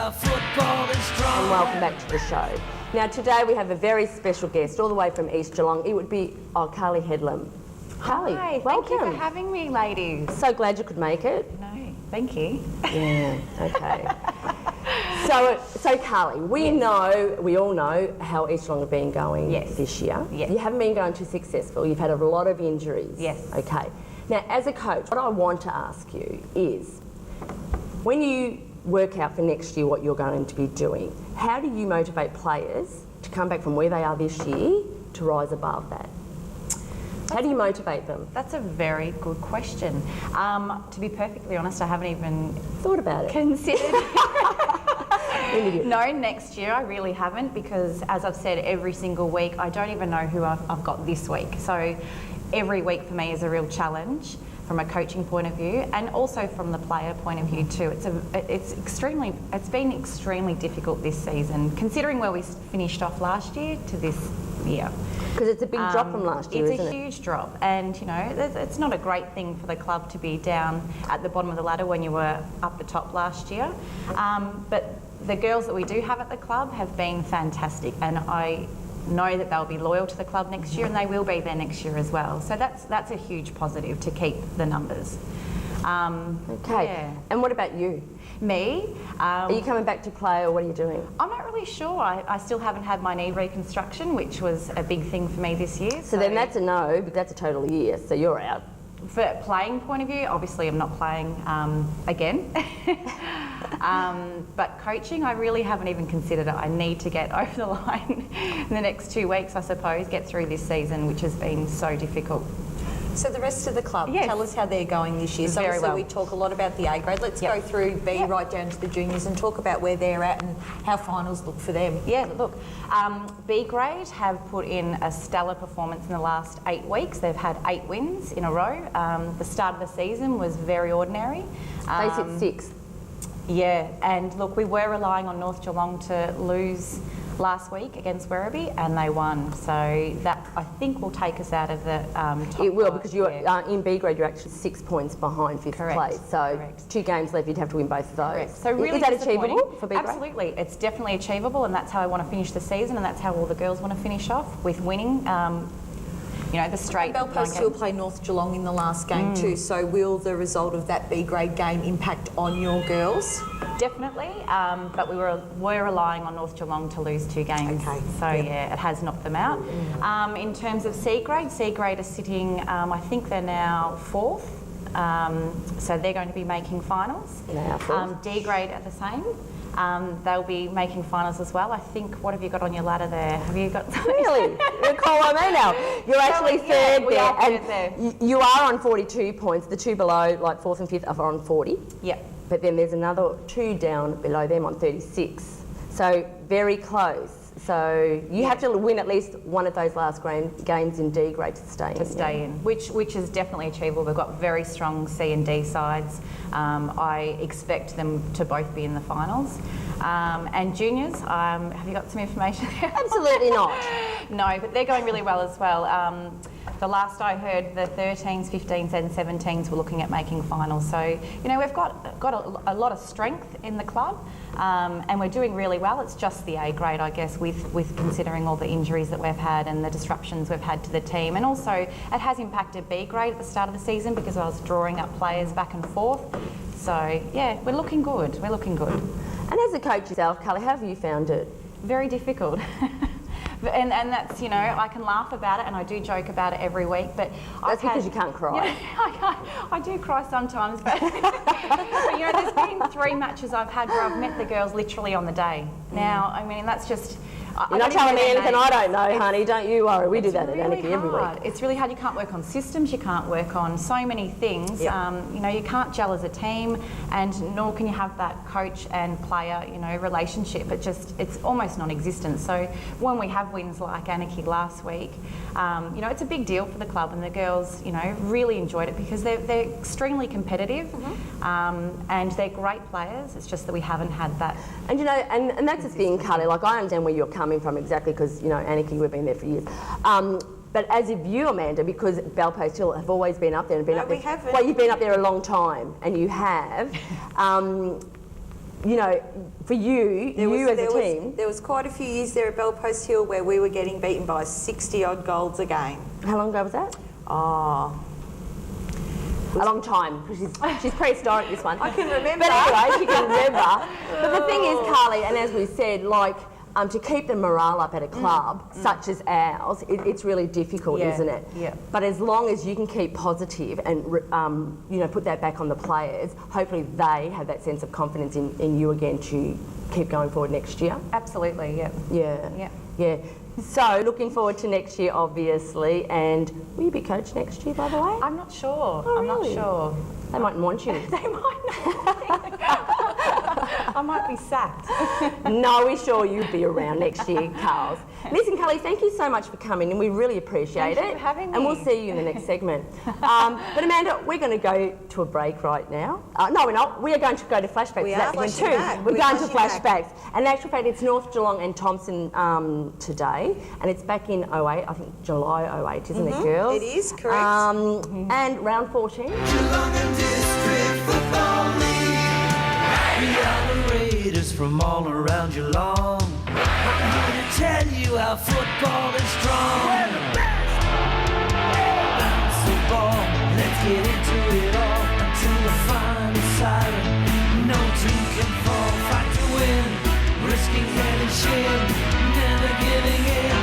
our football is strong. And welcome back to the show. Now today we have a very special guest all the way from East Geelong. It would be Carly Headlam. Carly, Hi, welcome. thank you for having me, ladies. So glad you could make it. No, thank you. Yeah, okay. So Carly, we all know how East Geelong have been going this year. Yes. You haven't been going too successful. You've had a lot of injuries. Yes. Okay. Now, as a coach, what I want to ask you is, when you work out for next year what you're going to be doing, how do you motivate players to come back from where they are this year to rise above that? How do you motivate them? That's a very good question. To be perfectly honest, I haven't even thought about it. Considered. No, next year I really haven't, because as I've said, every single week I don't even know who I've got this week. So every week for me is a real challenge from a coaching point of view, and also from the player point of view too. It's been extremely difficult this season, considering where we finished off last year to this year. Because it's a big drop from last year, isn't it? It's a huge drop, and you know, it's not a great thing for the club to be down at the bottom of the ladder when you were up the top last year. But the girls that we do have at the club have been fantastic, and I know that they'll be loyal to the club next year, and they will be there next year as well. So that's a huge positive to keep the numbers. Okay. Yeah. And what about you? Me? Are you coming back to play, or what are you doing? I'm not really sure. I still haven't had my knee reconstruction, which was a big thing for me this year. So then that's a no, but that's a total year, so you're out. For a playing point of view, obviously I'm not playing again. But coaching, I really haven't even considered it. I need to get over the line in the next 2 weeks, I suppose, get through this season, which has been so difficult. So the rest of the club, Yes. tell us how they're going this year. So Very obviously well. we talk a lot about the A grade. Let's Yep. go through B Yep. right down to the juniors and talk about where they're at and how finals look for them. Yeah, look, B grade have put in a stellar performance in the last 8 weeks. They've had 8 wins in a row. The start of the season was very ordinary. They sit 6th. Yeah, and look, we were relying on North Geelong to lose last week against Werribee, and they won. So that, I think, will take us out of the top It will, five. because you're Yeah. in B grade, you're actually 6 points behind 5th Correct, place. So correct. 2 games left, you'd have to win both of those. Correct. So really is that disappointing. achievable for B grade? Absolutely, it's definitely achievable, and that's how I want to finish the season, and that's how all the girls want to finish off, with winning. You know, the straight. Belpost still play North Geelong in the last game too. So will the result of that B grade game impact on your girls? Definitely, but we were relying on North Geelong to lose 2 games. Okay. So yeah, it has knocked them out. In terms of C grade are sitting, I think they're now 4th. So they're going to be making finals. Now 4th. D grade are the same. They'll be making finals as well. I think, what have you got on your ladder there? Have you got... Really? You're calling me now. You're actually third we there. are third And there. you are on 42 points. The 2 below, like 4th and 5th, are on 40. Yep. But then there's another 2 down below them on 36. So very close. So you have to win at least one of those last games in D grade to stay in. To stay in, which is definitely achievable. We've got very strong C and D sides. I expect them to both be in the finals. And juniors, have you got some information there? Absolutely not. No, but they're going really well as well. The last I heard, the 13s, 15s and 17s were looking at making finals. So, you know, we've got a lot of strength in the club, and we're doing really well. It's just the A grade, I guess, with considering all the injuries that we've had and the disruptions we've had to the team. And also, it has impacted B grade at the start of the season, because I was drawing up players back and forth. So, yeah, we're looking good. We're looking good. And as a coach yourself, Carly, how have you found it? Very difficult. And that's, you know, I can laugh about it, and I do joke about it every week, but That's because you can't cry. Yeah, I do cry sometimes, but, but you know, there's been 3 matches I've had where I've met the girls literally on the day. Now, I mean, that's just... You're not telling me anything I don't know, honey. Don't you worry. We do that at really Anarchy every hard. week. It's really hard. You can't work on systems. You can't work on so many things. Yep. You know, you can't gel as a team, and nor can you have that coach and player, you know, relationship. It's almost non-existent. So when we have wins like Anarchy last week, you know, it's a big deal for the club, and the girls, you know, really enjoyed it, because they're extremely competitive, and they're great players. It's just that we haven't had that. And you know, and that's the thing, Carly. Like, I understand where you're coming from exactly, because you know, Anarchy, we've been there for years. But as of you, Amanda, because Belpost Hill have always been up there and been up there. We haven't. Well, you've been up there a long time, and you have. you know, for you, as a team. There was quite a few years there at Bellpost Hill where we were getting beaten by 60-odd goals a game. How long ago was that? Oh, A long time, because she's prehistoric, this one. I can remember. But anyway, she can remember. But the thing is, Carly, and as we said, like, to keep the morale up at a club such as ours, it's really difficult, isn't it? Yeah. But as long as you can keep positive and you know, put that back on the players, hopefully they have that sense of confidence in you again to keep going forward next year. Absolutely, yeah. Yeah. So looking forward to next year, obviously. And will you be coach next year, by the way? I'm not sure. Oh, I'm not really? sure. They mightn't want you. They might not. I might be sacked. No, we're sure you'll be around next year, Carls. Listen, Carly, thank you so much for coming, and we really appreciate Thank it. you for having me. And we'll see you in the next segment. But Amanda, we're going to go to a break right now. No, we're not. We are going to go to flashbacks. We That's are segment flashing back. We're We're going to flashing back. flashbacks. And in actual fact, it's North Geelong and Thompson today, and it's back in 08, I think July 08, isn't it, girls? It is, correct. And round 14. Geelong and District Football League. We are the Raiders from all around Geelong. I'm here to tell you how football is strong. We're the best. Bounce the ball, let's get into it all until the final siren. No team can fall, fight to win, risking head and shin, never giving in.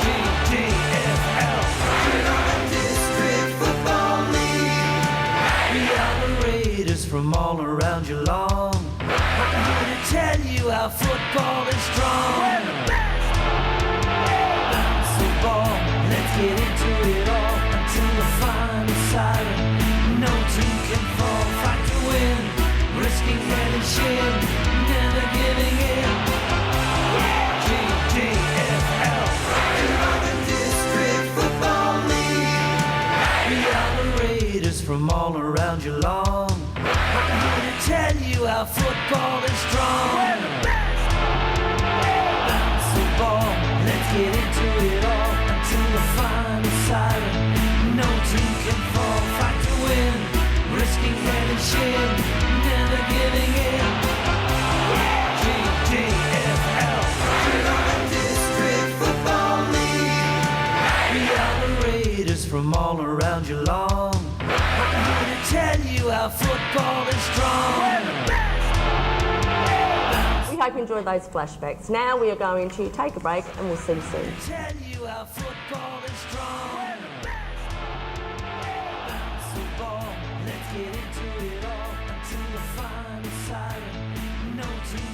GDFL, Geelong and District Football League. We are the Raiders from all around Geelong. I'm here to tell you how football is strong. We're the best. Bounce the ball, let's get into it all until the final siren. No team can fall, fight to win, risking head and shin, never giving in. GDFL, Geelong and District Football League. We are the Raiders from all around Geelong. I'm here to tell you how football is strong. We're the best. Bounce the ball, let's get into it all until the final siren. No team can fall, fight to win, risking head and shin, never giving in. GDFL, Geelong and District Football League. We are the Raiders from all around Geelong. I'm here to tell you how football is strong. We're the best. We hope you enjoyed those flashbacks. Now we are going to take a break, and we'll see you soon. Tell you how football is strong. We're the best. Bounce the ball, let's get into it all until the final siren. No team